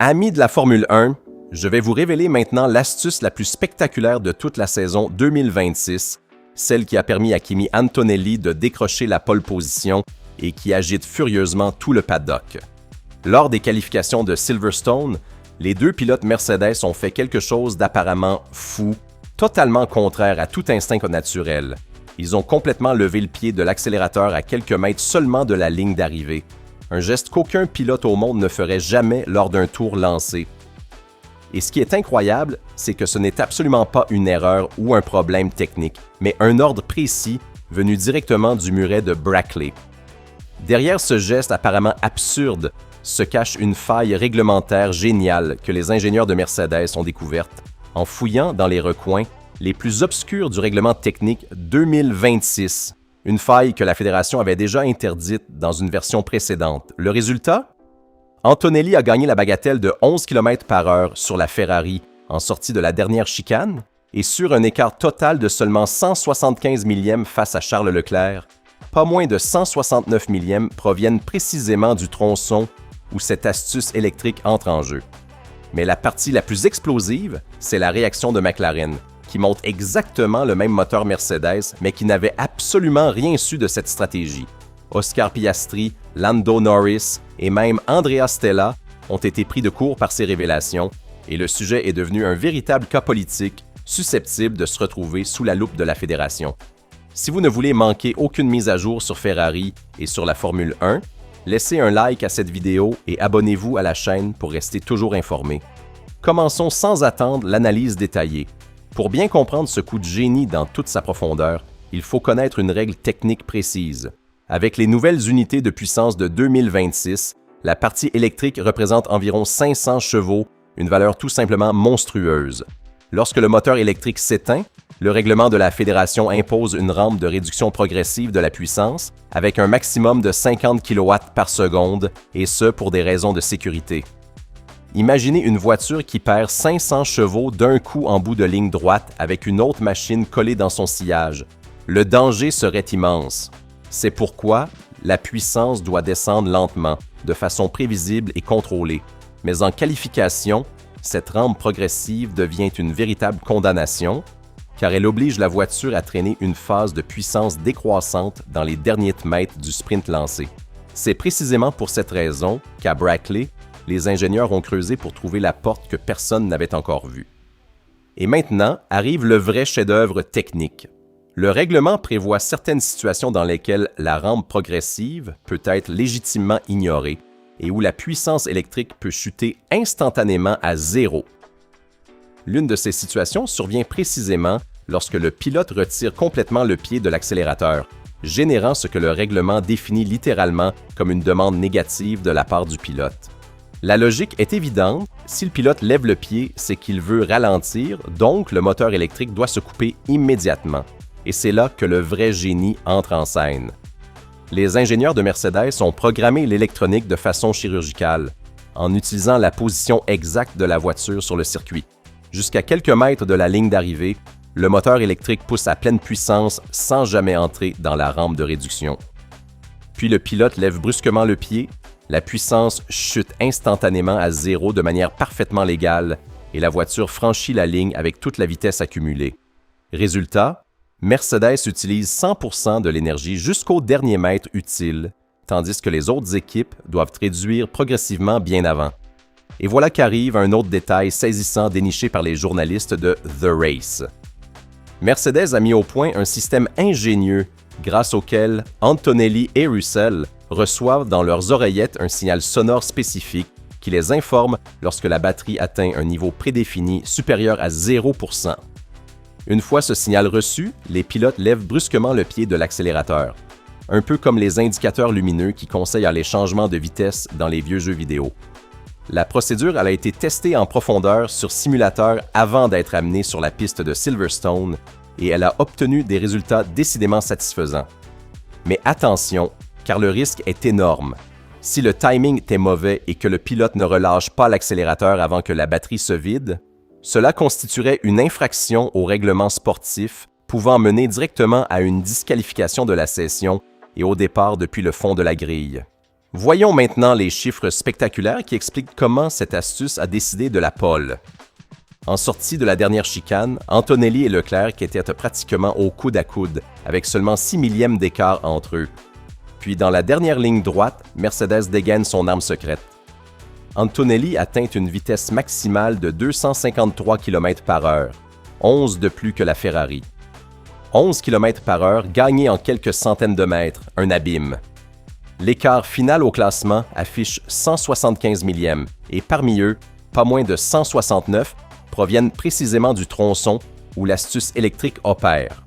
Amis de la Formule 1, je vais vous révéler maintenant l'astuce la plus spectaculaire de toute la saison 2026, celle qui a permis à Kimi Antonelli de décrocher la pole position et qui agite furieusement tout le paddock. Lors des qualifications de Silverstone, les deux pilotes Mercedes ont fait quelque chose d'apparemment fou, totalement contraire à tout instinct naturel. Ils ont complètement levé le pied de l'accélérateur à quelques mètres seulement de la ligne d'arrivée, un geste qu'aucun pilote au monde ne ferait jamais lors d'un tour lancé. Et ce qui est incroyable, c'est que ce n'est absolument pas une erreur ou un problème technique, mais un ordre précis venu directement du muret de Brackley. Derrière ce geste apparemment absurde se cache une faille réglementaire géniale que les ingénieurs de Mercedes ont découverte en fouillant dans les recoins les plus obscurs du règlement technique 2026, une faille que la fédération avait déjà interdite dans une version précédente. Le résultat? Antonelli a gagné la bagatelle de 11 km/h sur la Ferrari en sortie de la dernière chicane et sur un écart total de seulement 175 millièmes face à Charles Leclerc. Pas moins de 169 millièmes proviennent précisément du tronçon où cette astuce électrique entre en jeu. Mais la partie la plus explosive, c'est la réaction de McLaren, qui montre exactement le même moteur Mercedes, mais qui n'avait absolument rien su de cette stratégie. Oscar Piastri, Lando Norris et même Andrea Stella ont été pris de court par ces révélations, et le sujet est devenu un véritable cas politique susceptible de se retrouver sous la loupe de la fédération. Si vous ne voulez manquer aucune mise à jour sur Ferrari et sur la Formule 1, laissez un like à cette vidéo et abonnez-vous à la chaîne pour rester toujours informé. Commençons sans attendre l'analyse détaillée. Pour bien comprendre ce coup de génie dans toute sa profondeur, il faut connaître une règle technique précise. Avec les nouvelles unités de puissance de 2026, la partie électrique représente environ 500 chevaux, une valeur tout simplement monstrueuse. Lorsque le moteur électrique s'éteint, le règlement de la fédération impose une rampe de réduction progressive de la puissance avec un maximum de 50 kW par seconde, et ce pour des raisons de sécurité. Imaginez une voiture qui perd 500 chevaux d'un coup en bout de ligne droite avec une autre machine collée dans son sillage. Le danger serait immense. C'est pourquoi la puissance doit descendre lentement, de façon prévisible et contrôlée. Mais en qualification, cette rampe progressive devient une véritable condamnation, car elle oblige la voiture à traîner une phase de puissance décroissante dans les derniers mètres du sprint lancé. C'est précisément pour cette raison qu'à Brackley, les ingénieurs ont creusé pour trouver la porte que personne n'avait encore vue. Et maintenant arrive le vrai chef-d'œuvre technique. Le règlement prévoit certaines situations dans lesquelles la rampe progressive peut être légitimement ignorée et où la puissance électrique peut chuter instantanément à zéro. L'une de ces situations survient précisément lorsque le pilote retire complètement le pied de l'accélérateur, générant ce que le règlement définit littéralement comme une demande négative de la part du pilote. La logique est évidente, si le pilote lève le pied, c'est qu'il veut ralentir, donc le moteur électrique doit se couper immédiatement. Et c'est là que le vrai génie entre en scène. Les ingénieurs de Mercedes ont programmé l'électronique de façon chirurgicale, en utilisant la position exacte de la voiture sur le circuit. Jusqu'à quelques mètres de la ligne d'arrivée, le moteur électrique pousse à pleine puissance sans jamais entrer dans la rampe de réduction. Puis le pilote lève brusquement le pied, la puissance chute instantanément à zéro de manière parfaitement légale et la voiture franchit la ligne avec toute la vitesse accumulée. Résultat, Mercedes utilise 100% de l'énergie jusqu'au dernier mètre utile, tandis que les autres équipes doivent réduire progressivement bien avant. Et voilà qu'arrive un autre détail saisissant déniché par les journalistes de The Race. Mercedes a mis au point un système ingénieux grâce auquel Antonelli et Russell reçoivent dans leurs oreillettes un signal sonore spécifique qui les informe lorsque la batterie atteint un niveau prédéfini supérieur à 0%. Une fois ce signal reçu, les pilotes lèvent brusquement le pied de l'accélérateur, un peu comme les indicateurs lumineux qui conseillent les changements de vitesse dans les vieux jeux vidéo. La procédure a été testée en profondeur sur simulateur avant d'être amenée sur la piste de Silverstone et elle a obtenu des résultats décidément satisfaisants. Mais attention, car le risque est énorme. Si le timing est mauvais et que le pilote ne relâche pas l'accélérateur avant que la batterie se vide, cela constituerait une infraction au règlement sportif pouvant mener directement à une disqualification de la session et au départ depuis le fond de la grille. Voyons maintenant les chiffres spectaculaires qui expliquent comment cette astuce a décidé de la pole. En sortie de la dernière chicane, Antonelli et Leclerc étaient pratiquement au coude à coude, avec seulement 6 millièmes d'écart entre eux. Puis dans la dernière ligne droite, Mercedes dégaine son arme secrète. Antonelli atteint une vitesse maximale de 253 km/h, 11 de plus que la Ferrari. 11 km/h gagnés en quelques centaines de mètres, un abîme. L'écart final au classement affiche 175 millièmes, et parmi eux, pas moins de 169 proviennent précisément du tronçon où l'astuce électrique opère.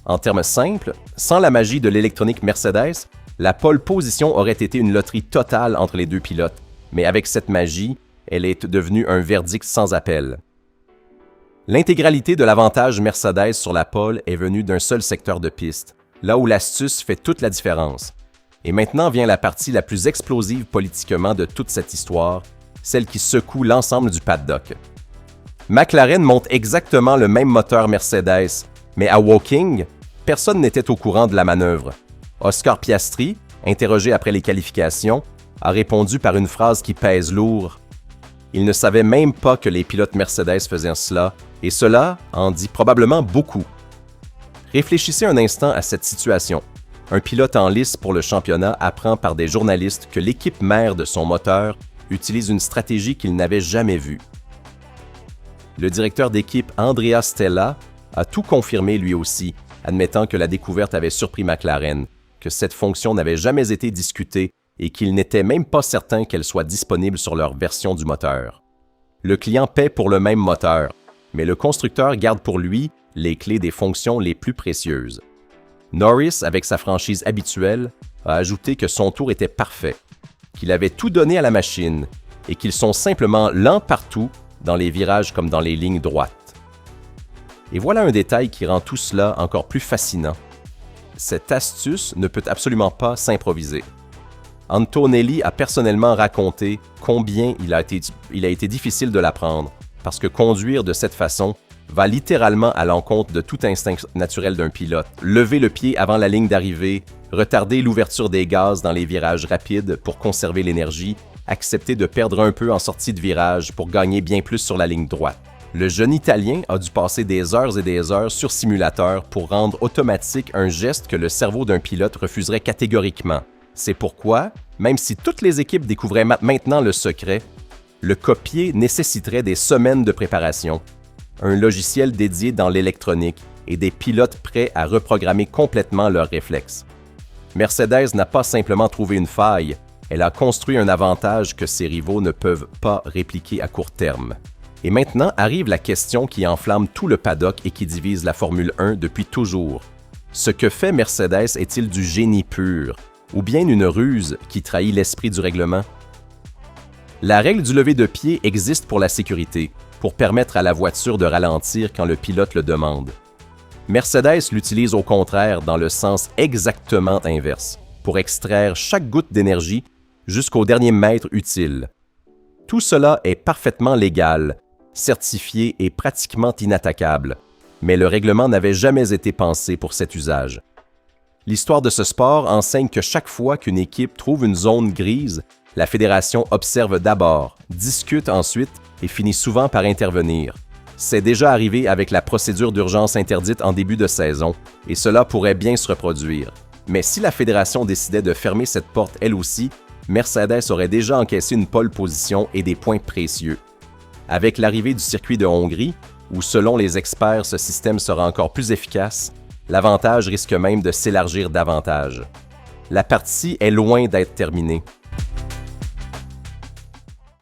En termes simples, sans la magie de l'électronique Mercedes, la pole position aurait été une loterie totale entre les deux pilotes, mais avec cette magie, elle est devenue un verdict sans appel. L'intégralité de l'avantage Mercedes sur la pole est venue d'un seul secteur de piste, là où l'astuce fait toute la différence. Et maintenant vient la partie la plus explosive politiquement de toute cette histoire, celle qui secoue l'ensemble du paddock. McLaren monte exactement le même moteur Mercedes, mais à Woking, personne n'était au courant de la manœuvre. Oscar Piastri, interrogé après les qualifications, a répondu par une phrase qui pèse lourd. Il ne savait même pas que les pilotes Mercedes faisaient cela, et cela en dit probablement beaucoup. Réfléchissez un instant à cette situation. Un pilote en lice pour le championnat apprend par des journalistes que l'équipe mère de son moteur utilise une stratégie qu'il n'avait jamais vue. Le directeur d'équipe Andrea Stella a tout confirmé lui aussi, admettant que la découverte avait surpris McLaren, que cette fonction n'avait jamais été discutée et qu'il n'était même pas certain qu'elle soit disponible sur leur version du moteur. Le client paie pour le même moteur, mais le constructeur garde pour lui les clés des fonctions les plus précieuses. Norris, avec sa franchise habituelle, a ajouté que son tour était parfait, qu'il avait tout donné à la machine et qu'ils sont simplement lents partout, dans les virages comme dans les lignes droites. Et voilà un détail qui rend tout cela encore plus fascinant. Cette astuce ne peut absolument pas s'improviser. Antonelli a personnellement raconté combien il a été difficile de l'apprendre, parce que conduire de cette façon va littéralement à l'encontre de tout instinct naturel d'un pilote. Lever le pied avant la ligne d'arrivée, retarder l'ouverture des gaz dans les virages rapides pour conserver l'énergie, accepter de perdre un peu en sortie de virage pour gagner bien plus sur la ligne droite. Le jeune Italien a dû passer des heures et des heures sur simulateur pour rendre automatique un geste que le cerveau d'un pilote refuserait catégoriquement. C'est pourquoi, même si toutes les équipes découvraient maintenant le secret, le copier nécessiterait des semaines de préparation, un logiciel dédié dans l'électronique et des pilotes prêts à reprogrammer complètement leurs réflexes. Mercedes n'a pas simplement trouvé une faille, elle a construit un avantage que ses rivaux ne peuvent pas répliquer à court terme. Et maintenant arrive la question qui enflamme tout le paddock et qui divise la Formule 1 depuis toujours. Ce que fait Mercedes est-il du génie pur, ou bien une ruse qui trahit l'esprit du règlement? La règle du lever de pied existe pour la sécurité, pour permettre à la voiture de ralentir quand le pilote le demande. Mercedes l'utilise au contraire dans le sens exactement inverse, pour extraire chaque goutte d'énergie jusqu'au dernier mètre utile. Tout cela est parfaitement légal, certifié et pratiquement inattaquable, mais le règlement n'avait jamais été pensé pour cet usage. L'histoire de ce sport enseigne que chaque fois qu'une équipe trouve une zone grise, la fédération observe d'abord, discute ensuite et finit souvent par intervenir. C'est déjà arrivé avec la procédure d'urgence interdite en début de saison, et cela pourrait bien se reproduire. Mais si la fédération décidait de fermer cette porte elle aussi, Mercedes aurait déjà encaissé une pole position et des points précieux. Avec l'arrivée du circuit de Hongrie, où selon les experts ce système sera encore plus efficace, l'avantage risque même de s'élargir davantage. La partie est loin d'être terminée.